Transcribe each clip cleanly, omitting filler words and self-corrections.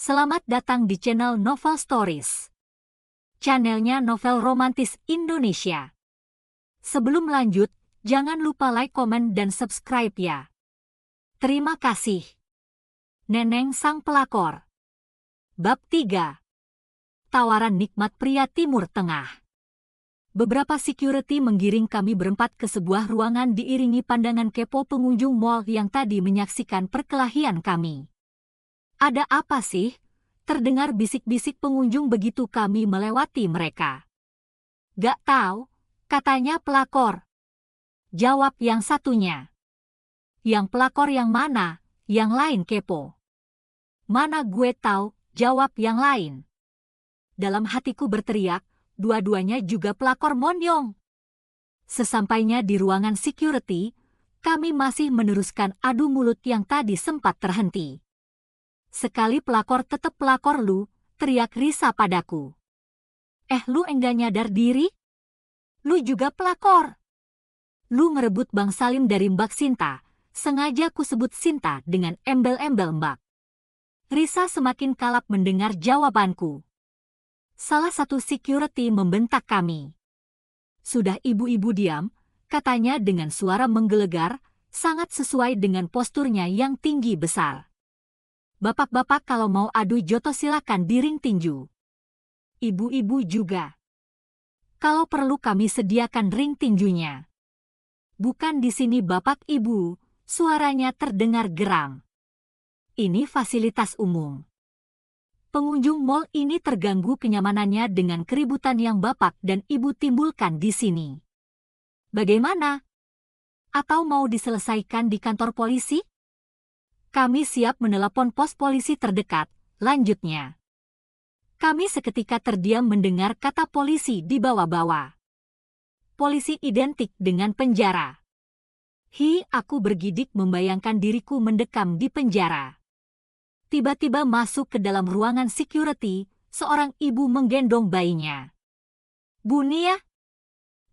Selamat datang di channel Novel Stories. Channelnya novel romantis Indonesia. Sebelum lanjut, jangan lupa like, komen, dan subscribe ya. Terima kasih. Neneng Sang Pelakor. Bab 3. Tawaran nikmat pria Timur Tengah. Beberapa security menggiring kami berempat ke sebuah ruangan diiringi pandangan kepo pengunjung mall yang tadi menyaksikan perkelahian kami. Ada apa sih? Terdengar bisik-bisik pengunjung begitu kami melewati mereka. Gak tahu, katanya pelakor. Jawab yang satunya. Yang pelakor yang mana? Yang lain kepo. Mana gue tahu, jawab yang lain. Dalam hatiku berteriak, dua-duanya juga pelakor monyong. Sesampainya di ruangan security, kami masih meneruskan adu mulut yang tadi sempat terhenti. Sekali pelakor tetap pelakor lu, teriak Risa padaku. Lu enggak nyadar diri? Lu juga pelakor. Lu ngerebut Bang Salim dari Mbak Sinta, sengaja ku sebut Sinta dengan embel-embel Mbak. Risa semakin kalap mendengar jawabanku. Salah satu security membentak kami. Sudah ibu-ibu diam, katanya dengan suara menggelegar, sangat sesuai dengan posturnya yang tinggi besar. Bapak-bapak kalau mau adu joto silakan di ring tinju. Ibu-ibu juga. Kalau perlu kami sediakan ring tinjunya. Bukan di sini bapak ibu, suaranya terdengar geram. Ini fasilitas umum. Pengunjung mall ini terganggu kenyamanannya dengan keributan yang bapak dan ibu timbulkan di sini. Bagaimana? Atau mau diselesaikan di kantor polisi? Kami siap menelepon pos polisi terdekat, lanjutnya. Kami seketika terdiam mendengar kata polisi di bawah-bawah. Polisi identik dengan penjara. Aku bergidik membayangkan diriku mendekam di penjara. Tiba-tiba masuk ke dalam ruangan security, seorang ibu menggendong bayinya. Bunia?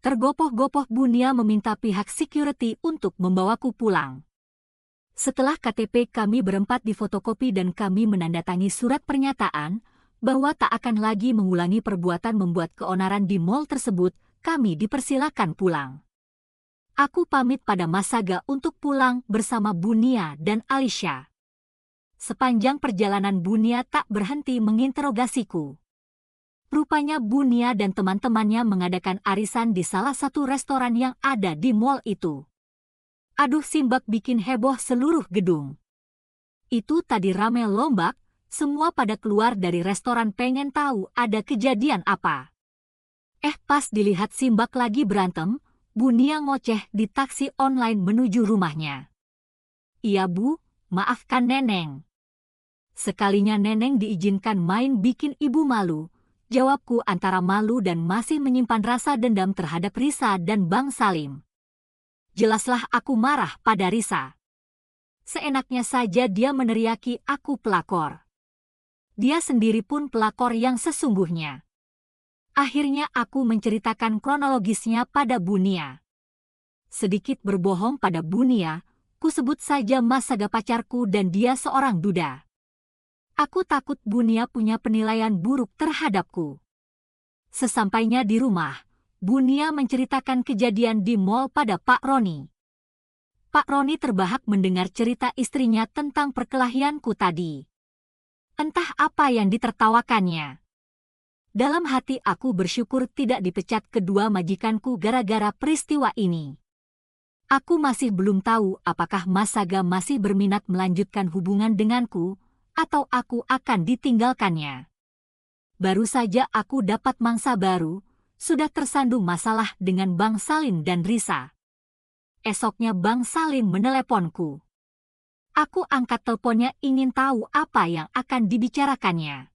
Tergopoh-gopoh Bunia meminta pihak security untuk membawaku pulang. Setelah KTP kami berempat difotokopi dan kami menandatangani surat pernyataan bahwa tak akan lagi mengulangi perbuatan membuat keonaran di mall tersebut, kami dipersilakan pulang. Aku pamit pada Mas Saga untuk pulang bersama Bunia dan Alisha. Sepanjang perjalanan Bunia tak berhenti menginterogasiku. Rupanya Bunia dan teman-temannya mengadakan arisan di salah satu restoran yang ada di mall itu. Aduh, simbak bikin heboh seluruh gedung. Itu tadi rame lombak, semua pada keluar dari restoran pengen tahu ada kejadian apa. Pas dilihat simbak lagi berantem, Bunia ngoceh di taksi online menuju rumahnya. Iya bu, maafkan Neneng. Sekalinya Neneng diizinkan main bikin ibu malu, jawabku antara malu dan masih menyimpan rasa dendam terhadap Risa dan Bang Salim. Jelaslah aku marah pada Risa. Seenaknya saja dia meneriaki aku pelakor. Dia sendiri pun pelakor yang sesungguhnya. Akhirnya aku menceritakan kronologisnya pada Bunia. Sedikit berbohong pada Bunia, ku sebut saja Mas Saga pacarku dan dia seorang duda. Aku takut Bunia punya penilaian buruk terhadapku. Sesampainya di rumah, Bunia menceritakan kejadian di mall pada Pak Roni. Pak Roni terbahak mendengar cerita istrinya tentang perkelahianku tadi. Entah apa yang ditertawakannya. Dalam hati aku bersyukur tidak dipecat kedua majikanku gara-gara peristiwa ini. Aku masih belum tahu apakah Mas Saga masih berminat melanjutkan hubungan denganku, atau aku akan ditinggalkannya. Baru saja aku dapat mangsa baru, sudah tersandung masalah dengan Bang Salim dan Risa. Esoknya Bang Salim meneleponku. Aku angkat teleponnya ingin tahu apa yang akan dibicarakannya.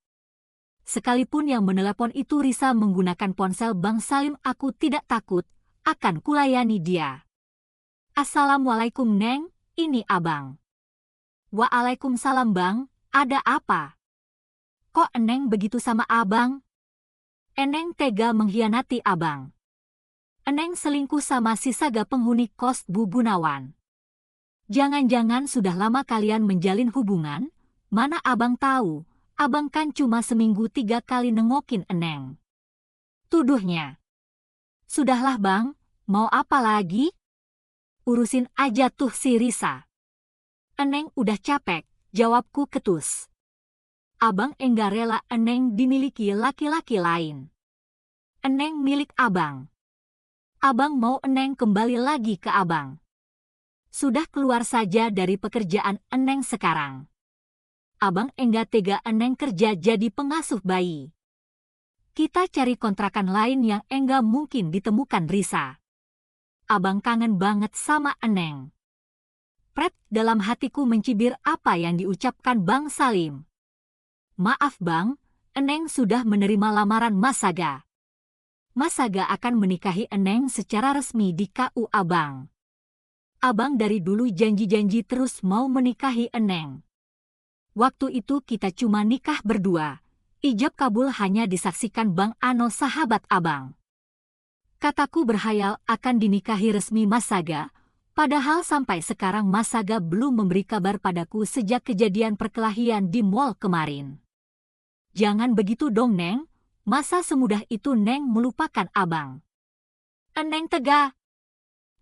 Sekalipun yang menelepon itu Risa menggunakan ponsel Bang Salim, aku tidak takut, akan kulayani dia. Assalamualaikum Neng, ini Abang. Waalaikumsalam Bang, ada apa? Kok Neng begitu sama Abang? Eneng tega mengkhianati Abang. Eneng selingkuh sama si Saga penghuni kos Bu Gunawan. Jangan-jangan sudah lama kalian menjalin hubungan? Mana Abang tahu, Abang kan cuma seminggu 3 kali nengokin Eneng. Tuduhnya. Sudahlah bang, mau apa lagi? Urusin aja tuh si Risa. Eneng udah capek, jawabku ketus. Abang enggak rela Eneng dimiliki laki-laki lain. Eneng milik abang. Abang mau Eneng kembali lagi ke abang. Sudah keluar saja dari pekerjaan Eneng sekarang. Abang enggak tega Eneng kerja jadi pengasuh bayi. Kita cari kontrakan lain yang enggak mungkin ditemukan Risa. Abang kangen banget sama Eneng. Pret, dalam hatiku mencibir apa yang diucapkan Bang Salim. Maaf bang, Eneng sudah menerima lamaran Mas Saga. Mas Saga akan menikahi Eneng secara resmi di KUA Abang. Abang dari dulu janji-janji terus mau menikahi Eneng. Waktu itu kita cuma nikah berdua. Ijab kabul hanya disaksikan Bang Ano sahabat abang. Kataku berhayal akan dinikahi resmi Mas Saga, padahal sampai sekarang Mas Saga belum memberi kabar padaku sejak kejadian perkelahian di mall kemarin. Jangan begitu dong Neng, masa semudah itu Neng melupakan abang? Eneng tega.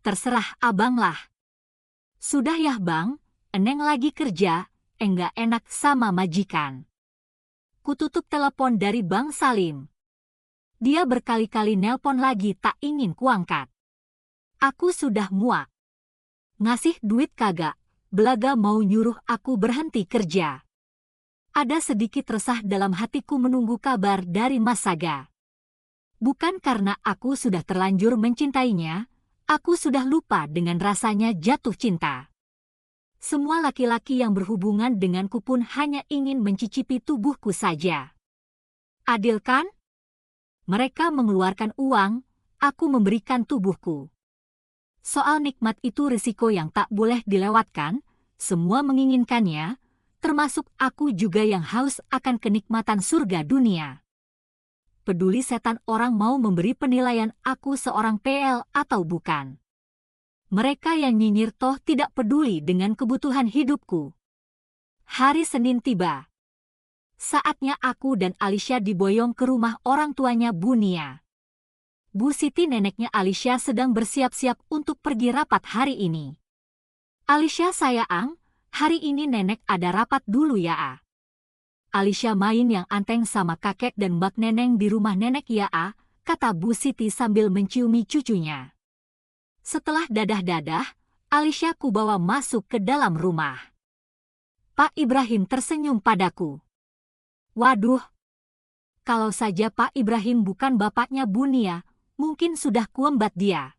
Terserah abang lah. Sudah ya bang, Eneng lagi kerja, enggak enak sama majikan. Kututup telepon dari Bang Salim. Dia berkali-kali nelpon lagi tak ingin kuangkat. Aku sudah muak. Ngasih duit kagak, belaga mau nyuruh aku berhenti kerja. Ada sedikit resah dalam hatiku menunggu kabar dari Mas Saga. Bukan karena aku sudah terlanjur mencintainya, aku sudah lupa dengan rasanya jatuh cinta. Semua laki-laki yang berhubungan denganku pun hanya ingin mencicipi tubuhku saja. Adil kan? Mereka mengeluarkan uang, aku memberikan tubuhku. Soal nikmat itu risiko yang tak boleh dilewatkan, semua menginginkannya, termasuk aku juga yang haus akan kenikmatan surga dunia. Peduli setan orang mau memberi penilaian aku seorang PL atau bukan. Mereka yang nyinyir toh tidak peduli dengan kebutuhan hidupku. Hari Senin tiba. Saatnya aku dan Alicia diboyong ke rumah orang tuanya Bu Nia. Bu Siti neneknya Alicia sedang bersiap-siap untuk pergi rapat hari ini. Alicia sayang, hari ini nenek ada rapat dulu ya. Alicia main yang anteng sama kakek dan mbak neneng di rumah nenek ya, kata Bu Siti sambil menciumi cucunya. Setelah dadah-dadah, Alicia kubawa masuk ke dalam rumah. Pak Ibrahim tersenyum padaku. Waduh, kalau saja Pak Ibrahim bukan bapaknya Bu Nia, mungkin sudah kuembat dia.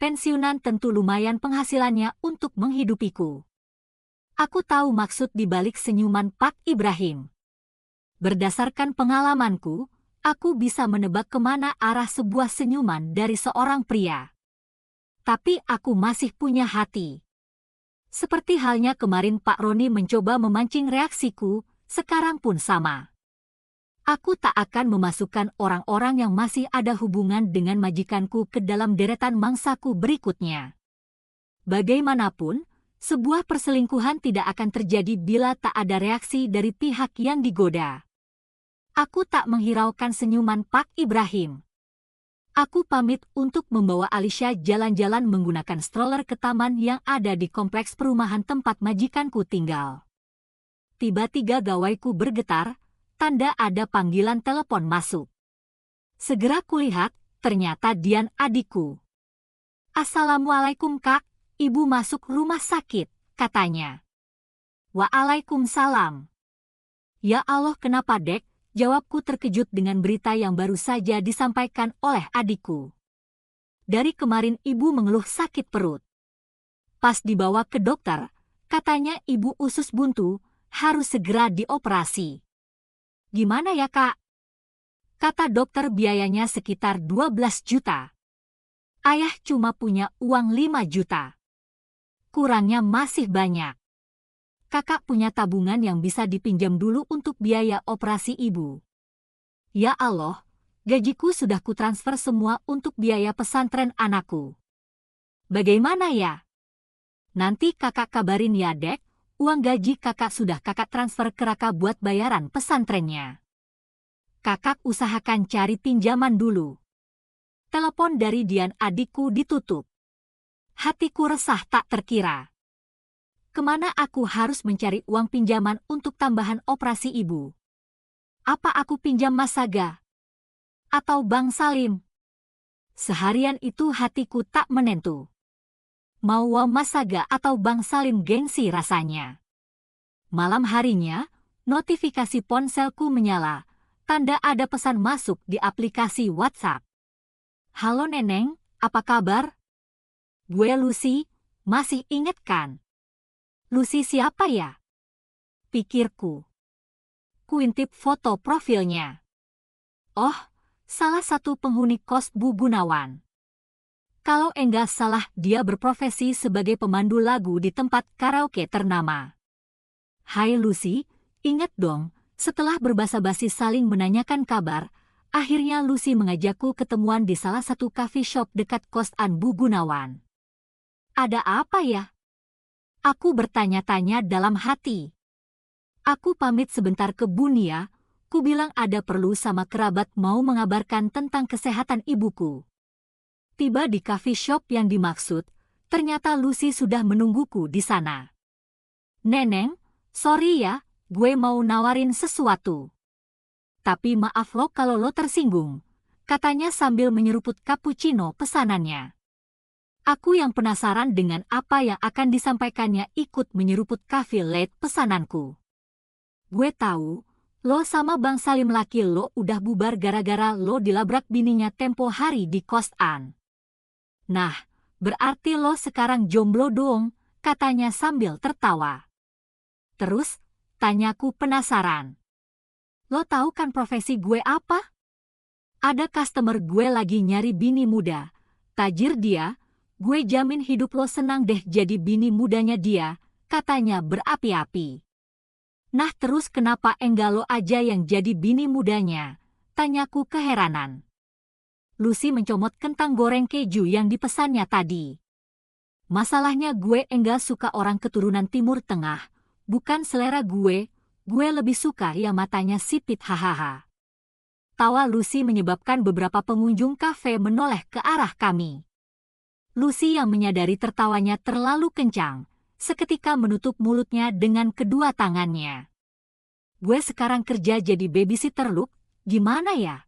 Pensiunan tentu lumayan penghasilannya untuk menghidupiku. Aku tahu maksud di balik senyuman Pak Ibrahim. Berdasarkan pengalamanku, aku bisa menebak kemana arah sebuah senyuman dari seorang pria. Tapi aku masih punya hati. Seperti halnya kemarin Pak Roni mencoba memancing reaksiku, sekarang pun sama. Aku tak akan memasukkan orang-orang yang masih ada hubungan dengan majikanku ke dalam deretan mangsaku berikutnya. Bagaimanapun, sebuah perselingkuhan tidak akan terjadi bila tak ada reaksi dari pihak yang digoda. Aku tak menghiraukan senyuman Pak Ibrahim. Aku pamit untuk membawa Alicia jalan-jalan menggunakan stroller ke taman yang ada di kompleks perumahan tempat majikanku tinggal. Tiba-tiba gawaiku bergetar, tanda ada panggilan telepon masuk. Segera kulihat, ternyata Dian adikku. Assalamualaikum kak, ibu masuk rumah sakit, katanya. Waalaikumsalam. Ya Allah kenapa dek? Jawabku terkejut dengan berita yang baru saja disampaikan oleh adikku. Dari kemarin ibu mengeluh sakit perut. Pas dibawa ke dokter, katanya ibu usus buntu, harus segera dioperasi. Gimana ya kak? Kata dokter biayanya sekitar 12 juta. Ayah cuma punya uang 5 juta. Kurangnya masih banyak. Kakak punya tabungan yang bisa dipinjam dulu untuk biaya operasi ibu. Ya Allah, gajiku sudah kutransfer semua untuk biaya pesantren anakku. Bagaimana ya? Nanti kakak kabarin ya dek, Uang gaji kakak sudah kakak transfer ke Raka buat bayaran pesantrennya. Kakak usahakan cari pinjaman dulu. Telepon dari Dian adikku ditutup. Hatiku resah tak terkira. Kemana aku harus mencari uang pinjaman untuk tambahan operasi ibu? Apa aku pinjam Mas Saga? Atau Bang Salim? Seharian itu hatiku tak menentu. Mau Mas Saga atau Bang Salim gengsi rasanya. Malam harinya, notifikasi ponselku menyala, tanda ada pesan masuk di aplikasi WhatsApp. Halo Neneng, apa kabar? Gue Lucy, masih inget kan? Lucy siapa ya? Pikirku. Kuintip foto profilnya. Oh, salah satu penghuni kos Bu Gunawan. Kalau enggak salah dia berprofesi sebagai pemandu lagu di tempat karaoke ternama. Hai Lucy, ingat dong, setelah berbasa-basi saling menanyakan kabar, akhirnya Lucy mengajakku ketemuan di salah satu coffee shop dekat kosan Bu Gunawan. Ada apa ya? Aku bertanya-tanya dalam hati. Aku pamit sebentar ke Bunia, ku bilang ada perlu sama kerabat mau mengabarkan tentang kesehatan ibuku. Tiba di coffee shop yang dimaksud, ternyata Lucy sudah menungguku di sana. Neneng, sorry ya, gue mau nawarin sesuatu. Tapi maaf lo kalau lo tersinggung, katanya sambil menyeruput cappuccino pesanannya. Aku yang penasaran dengan apa yang akan disampaikannya ikut menyeruput coffee latte pesananku. Gue tahu, lo sama Bang Salim laki lo udah bubar gara-gara lo dilabrak bininya tempo hari di kosan. Nah, berarti lo sekarang jomblo dong, katanya sambil tertawa. Terus, tanyaku penasaran. Lo tahu kan profesi gue apa? Ada customer gue lagi nyari bini muda. Tajir dia, gue jamin hidup lo senang deh jadi bini mudanya dia, katanya berapi-api. Nah terus kenapa enggak lo aja yang jadi bini mudanya? Tanyaku keheranan. Lucy mencomot kentang goreng keju yang dipesannya tadi. Masalahnya gue enggak suka orang keturunan Timur Tengah, bukan selera gue lebih suka yang matanya sipit hahaha. Tawa Lucy menyebabkan beberapa pengunjung kafe menoleh ke arah kami. Lucy yang menyadari tertawanya terlalu kencang, seketika menutup mulutnya dengan kedua tangannya. Gue sekarang kerja jadi babysitter Luke, gimana ya?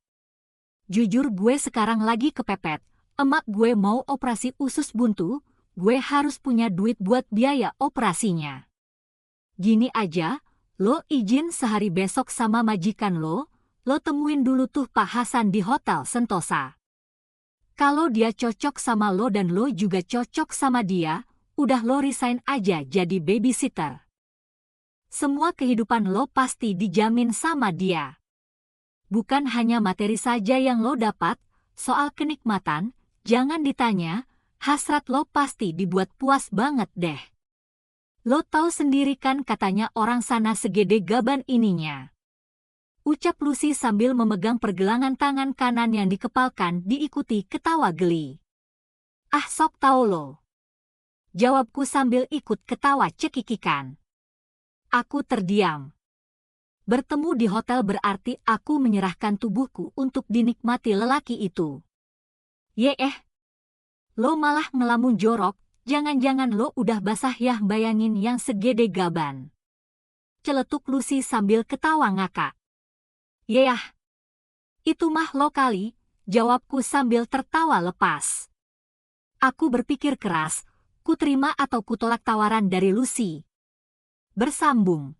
Jujur gue sekarang lagi kepepet, emak gue mau operasi usus buntu, gue harus punya duit buat biaya operasinya. Gini aja, lo izin sehari besok sama majikan lo temuin dulu tuh Pak Hasan di Hotel Sentosa. Kalau dia cocok sama lo dan lo juga cocok sama dia, udah lo resign aja jadi babysitter. Semua kehidupan lo pasti dijamin sama dia. Bukan hanya materi saja yang lo dapat, soal kenikmatan, jangan ditanya, hasrat lo pasti dibuat puas banget deh. Lo tahu sendiri kan katanya orang sana segede gaban ininya. Ucap Lucy sambil memegang pergelangan tangan kanan yang dikepalkan diikuti ketawa geli. Ah sok tahu lo. Jawabku sambil ikut ketawa cekikikan. Aku terdiam. Bertemu di hotel berarti aku menyerahkan tubuhku untuk dinikmati lelaki itu. Lo malah ngelamun jorok, jangan-jangan lo udah basah ya bayangin yang segede gaban. Celetuk Lucy sambil ketawa ngakak. Itu mah lo kali, jawabku sambil tertawa lepas. Aku berpikir keras, ku terima atau kutolak tawaran dari Lucy. Bersambung.